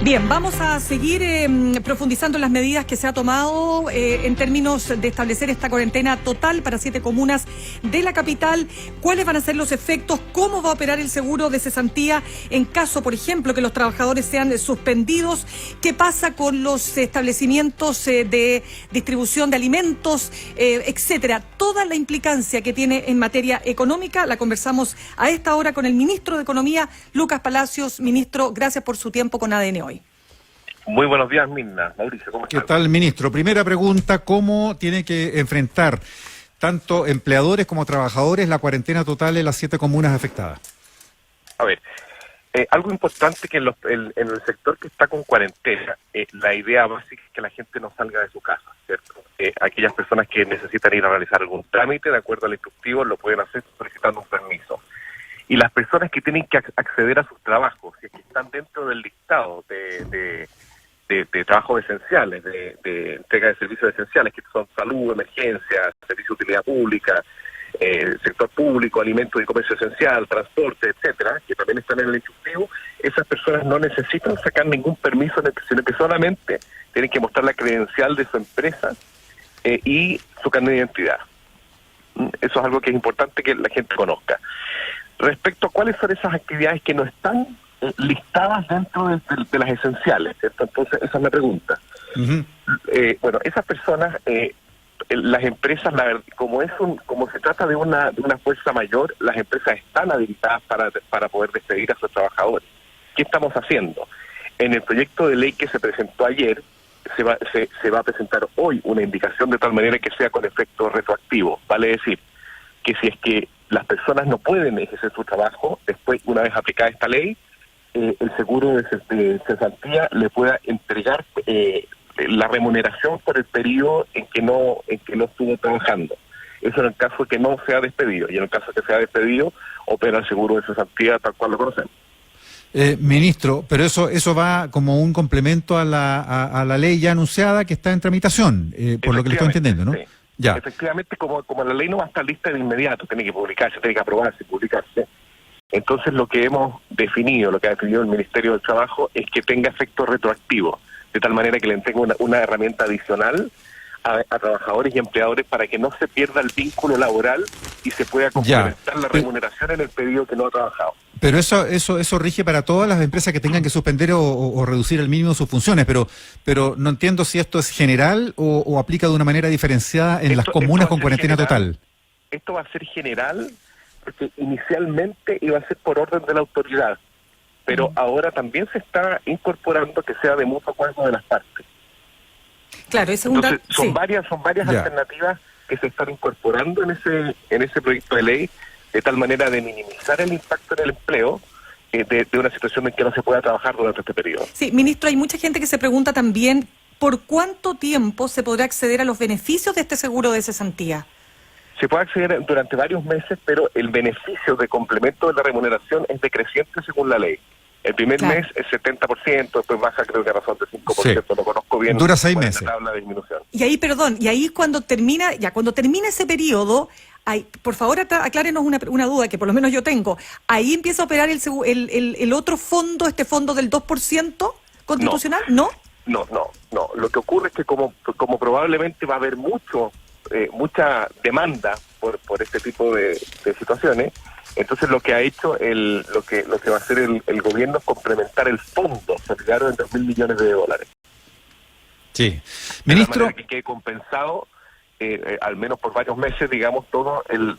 Bien, vamos a seguir profundizando en las medidas que se ha tomado en términos de establecer esta cuarentena total para 7 comunas de la capital. ¿Cuáles van a ser los efectos? ¿Cómo va a operar el seguro de cesantía en caso, por ejemplo, que los trabajadores sean suspendidos? ¿Qué pasa con los establecimientos de distribución de alimentos, etcétera? Toda la implicancia que tiene en materia económica la conversamos a esta hora con el ministro de Economía, Lucas Palacios. Ministro, gracias por su tiempo con ADN Hoy. Muy buenos días, Mirna. Mauricio, ¿cómo estás? ¿Qué tal, ministro? Primera pregunta, ¿cómo tiene que enfrentar tanto empleadores como trabajadores la cuarentena total en las 7 comunas afectadas? A ver, algo importante que en el sector que está con cuarentena, la idea básica es que la gente no salga de su casa, ¿cierto? Aquellas personas que necesitan ir a realizar algún trámite, de acuerdo al instructivo, lo pueden hacer solicitando un permiso. Y las personas que tienen que acceder a sus trabajos, si es que están dentro del listado de trabajos esenciales, de entrega de servicios esenciales, que son salud, emergencia, servicio de utilidad pública, sector público, alimentos y comercio esencial, transporte, etcétera, que también están en el instructivo, esas personas no necesitan sacar ningún permiso, sino que solamente tienen que mostrar la credencial de su empresa y su carnet de identidad. Eso es algo que es importante que la gente conozca. Respecto a cuáles son esas actividades que no están listadas dentro de las esenciales, ¿cierto? Entonces, esa es la pregunta. Uh-huh. Bueno, esas personas, las empresas, como se trata de una fuerza mayor, las empresas están habilitadas para poder despedir a sus trabajadores. ¿Qué estamos haciendo? En el proyecto de ley que se presentó ayer, se va a presentar hoy una indicación de tal manera que sea con efecto retroactivo. Vale decir, que si es que las personas no pueden ejercer su trabajo, después, una vez aplicada esta ley, el seguro de cesantía le pueda entregar la remuneración por el periodo en que no estuvo trabajando. Eso en el caso de que no sea despedido, y en el caso de que sea despedido, opera el seguro de cesantía tal cual lo conocemos. Ministro, pero eso va como un complemento a la ley ya anunciada que está en tramitación, por lo que le estoy entendiendo, ¿no? Sí. Ya. Efectivamente, como la ley no va a estar lista de inmediato, tiene que publicarse, tiene que aprobarse, publicarse. Entonces lo que hemos definido, lo que ha definido el Ministerio del Trabajo, es que tenga efecto retroactivo, de tal manera que le entregue una herramienta adicional a trabajadores y empleadores para que no se pierda el vínculo laboral y se pueda complementar la remuneración en el periodo que no ha trabajado. Pero eso rige para todas las empresas que tengan que suspender o reducir al mínimo sus funciones, pero no entiendo si esto es general o aplica de una manera diferenciada en las comunas con cuarentena total. Esto va a ser general porque inicialmente iba a ser por orden de la autoridad, pero ahora también se está incorporando que sea de mutuo acuerdo de las partes. Claro, es entonces son varias alternativas que se están incorporando en ese proyecto de ley, de tal manera de minimizar el impacto en el empleo de una situación en que no se pueda trabajar durante este periodo. Sí, ministro, hay mucha gente que se pregunta también ¿por cuánto tiempo se podrá acceder a los beneficios de este seguro de cesantía? Se puede acceder durante varios meses, pero el beneficio de complemento de la remuneración es decreciente según la ley. El primer mes es 70%, después baja creo que a razón de 5%, sí. Lo conozco bien. Dura 6 meses. La tabla de disminución. Y ahí cuando termina ese periodo, por favor aclárenos una duda que por lo menos yo tengo. ¿Ahí empieza a operar el otro fondo, este fondo del 2% constitucional? ¿No? No. Lo que ocurre es que como probablemente va a haber mucha demanda por este tipo de situaciones, entonces lo que ha hecho lo que va a hacer el gobierno es complementar el fondo. Se llegaron en $2.000 millones. Sí. Ministro, que quede compensado al menos por varios meses, digamos, todo el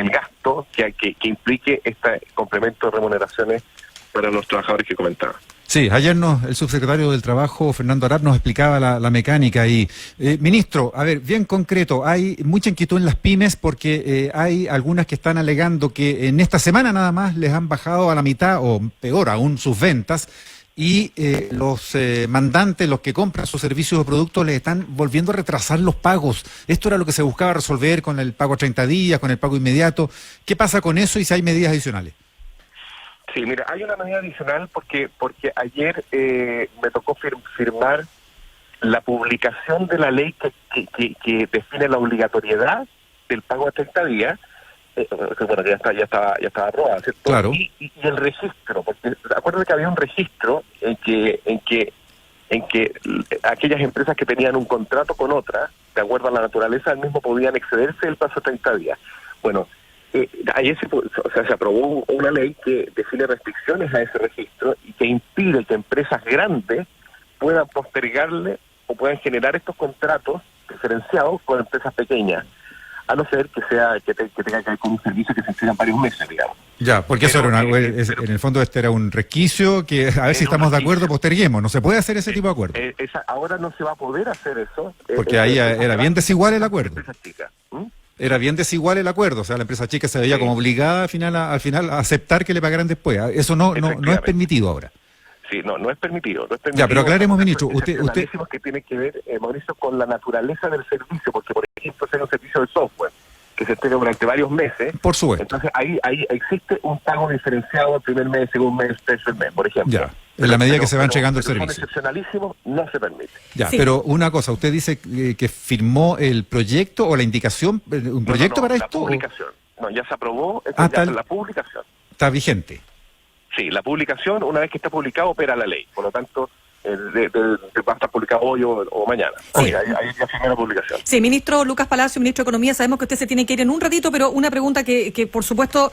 gasto que implique este complemento de remuneraciones para los trabajadores que comentaba. Sí, ayer el subsecretario del Trabajo, Fernando Arap, nos explicaba la mecánica y, ministro, a ver, bien concreto, hay mucha inquietud en las pymes porque hay algunas que están alegando que en esta semana nada más les han bajado a la mitad o peor aún sus ventas y los mandantes, los que compran sus servicios o productos, les están volviendo a retrasar los pagos. Esto era lo que se buscaba resolver con el pago a 30 días, con el pago inmediato. ¿Qué pasa con eso y si hay medidas adicionales? Sí, mira, hay una medida adicional porque ayer me tocó firmar la publicación de la ley que define la obligatoriedad del pago a 30 días bueno, ya estaba aprobada, ¿cierto? Claro. Y el registro, porque acuérdate que había un registro en que aquellas empresas que tenían un contrato con otras, de acuerdo a la naturaleza del mismo, podían excederse el plazo de 30 días. Bueno, ahí se aprobó una ley que define restricciones a ese registro y que impide que empresas grandes puedan postergarle o puedan generar estos contratos diferenciados con empresas pequeñas, a no ser que tenga que ver con un servicio que se entrega en varios meses, digamos. Ya, porque eso era en el fondo este era un resquicio que a ver si estamos de acuerdo, posterguemos. No se puede hacer ese tipo de acuerdo. Ahora no se va a poder hacer eso. Porque ahí era bien desigual el acuerdo. Empresas chicas. Era bien desigual el acuerdo, o sea, la empresa chica se veía como obligada al final a aceptar que le pagaran después. Eso no es permitido ahora. Sí, no es permitido. Ya, pero aclaremos, ministro. Usted que tiene que ver, Mauricio, con la naturaleza del servicio, porque por ejemplo, es un servicio de software que se entrega durante varios meses. Por supuesto. Entonces ahí existe un pago diferenciado el primer mes, segundo mes, tercer mes, por ejemplo. Ya, en la medida que se va entregando el servicio. Son excepcionalísimos, no se permite. Ya, sí. Pero una cosa, usted dice que firmó el proyecto o la indicación, un proyecto para la esto. Publicación. No, ya se aprobó, la publicación. Está vigente. Sí, la publicación, una vez que está publicado, opera la ley. Por lo tanto, va a estar publicado hoy o mañana. Sí. Ahí ya firmé la publicación. Sí, ministro Lucas Palacio, ministro de Economía, sabemos que usted se tiene que ir en un ratito, pero una pregunta que por supuesto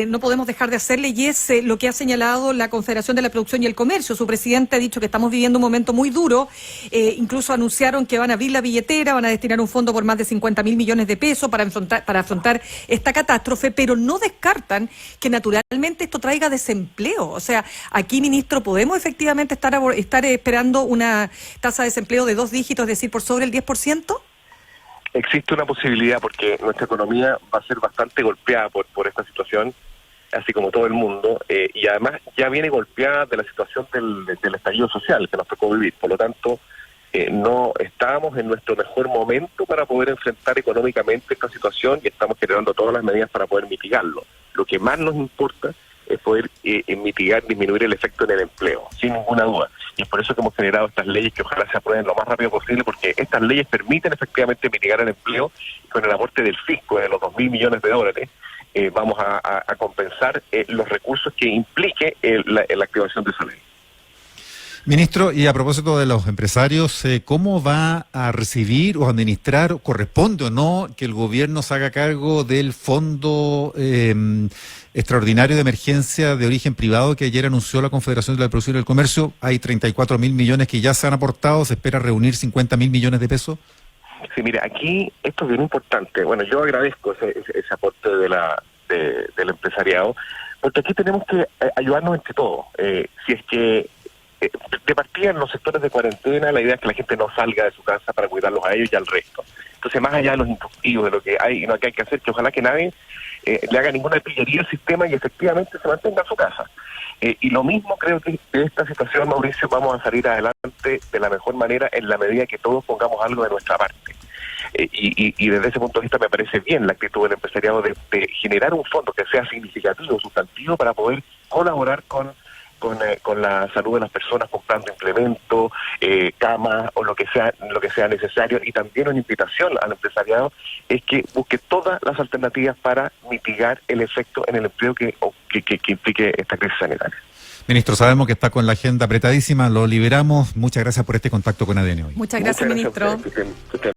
no podemos dejar de hacerle, y es lo que ha señalado la Confederación de la Producción y el Comercio. Su presidente ha dicho que estamos viviendo un momento muy duro, incluso anunciaron que van a abrir la billetera, van a destinar un fondo por más de 50.000 millones de pesos para afrontar esta catástrofe, pero no descartan que naturalmente esto traiga desempleo. O sea, aquí, ministro, ¿podemos efectivamente estar esperando una tasa de desempleo de 2 dígitos, es decir, por sobre el 10%? Existe una posibilidad porque nuestra economía va a ser bastante golpeada por esta situación, así como todo el mundo, y además ya viene golpeada de la situación del estallido social que nos tocó vivir. Por lo tanto, no estábamos en nuestro mejor momento para poder enfrentar económicamente esta situación y estamos generando todas las medidas para poder mitigarlo. Lo que más nos importa es poder disminuir el efecto en el empleo, sin ninguna duda. Y es por eso que hemos generado estas leyes que ojalá se aprueben lo más rápido posible, porque estas leyes permiten efectivamente mitigar el empleo. Y con el aporte del fisco de los 2.000 millones de dólares, vamos a compensar los recursos que implique la activación de esa ley. Ministro, y a propósito de los empresarios, ¿cómo va a recibir o administrar, corresponde o no, que el gobierno se haga cargo del fondo extraordinario de emergencia de origen privado que ayer anunció la Confederación de la Producción y el Comercio? Hay 34.000 millones que ya se han aportado, se espera reunir 50.000 millones de pesos. Sí, mira, aquí esto es bien importante. Bueno, yo agradezco ese aporte del empresariado, porque aquí tenemos que ayudarnos entre todos. Si es que de partida en los sectores de cuarentena, la idea es que la gente no salga de su casa para cuidarlos a ellos y al resto. Entonces, más allá de los instructivos, de lo que hay y no que hay que hacer, que ojalá que nadie le haga ninguna pillería al sistema y efectivamente se mantenga en su casa. Y lo mismo creo que de esta situación, Mauricio, vamos a salir adelante de la mejor manera en la medida que todos pongamos algo de nuestra parte. Y desde ese punto de vista me parece bien la actitud del empresariado de generar un fondo que sea significativo, sustantivo, para poder colaborar con la salud de las personas, comprando implementos, camas o lo que sea necesario. Y también una invitación al empresariado es que busque todas las alternativas para mitigar el efecto en el empleo que implique esta crisis sanitaria. Ministro, sabemos que está con la agenda apretadísima, lo liberamos. Muchas gracias por este contacto con ADN hoy. Muchas gracias, ministro. A ustedes.